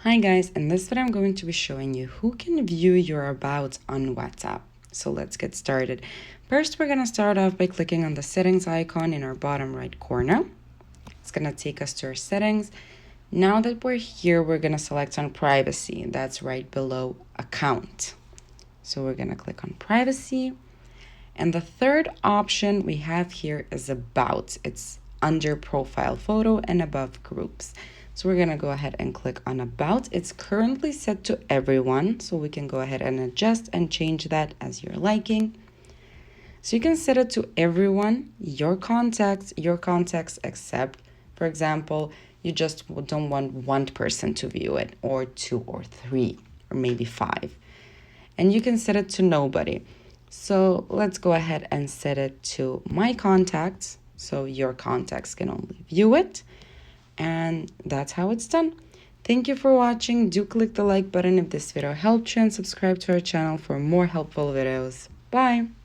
Hi guys, in this video I'm going to be showing you who can view your about on WhatsApp. So let's get started. First, we're going to start off by clicking on the settings icon in our bottom right corner. It's going to take us to our settings. Now that we're here, we're going to select on privacy. That's right below account. So we're going to click on privacy. And the third option we have here is about. It's under profile photo and above groups. So we're going to go ahead and click on about. It's currently set to everyone, so we can go ahead and adjust and change that as you're liking. So you can set it to everyone, your contacts except, for example, you just don't want one person to view it, or 2 or 3, or maybe 5. And you can set it to nobody. So let's go ahead and set it to my contacts, so your contacts can only view it. And that's how it's done. Thank you for watching. Do click the like button if this video helped you and subscribe to our channel for more helpful videos. Bye!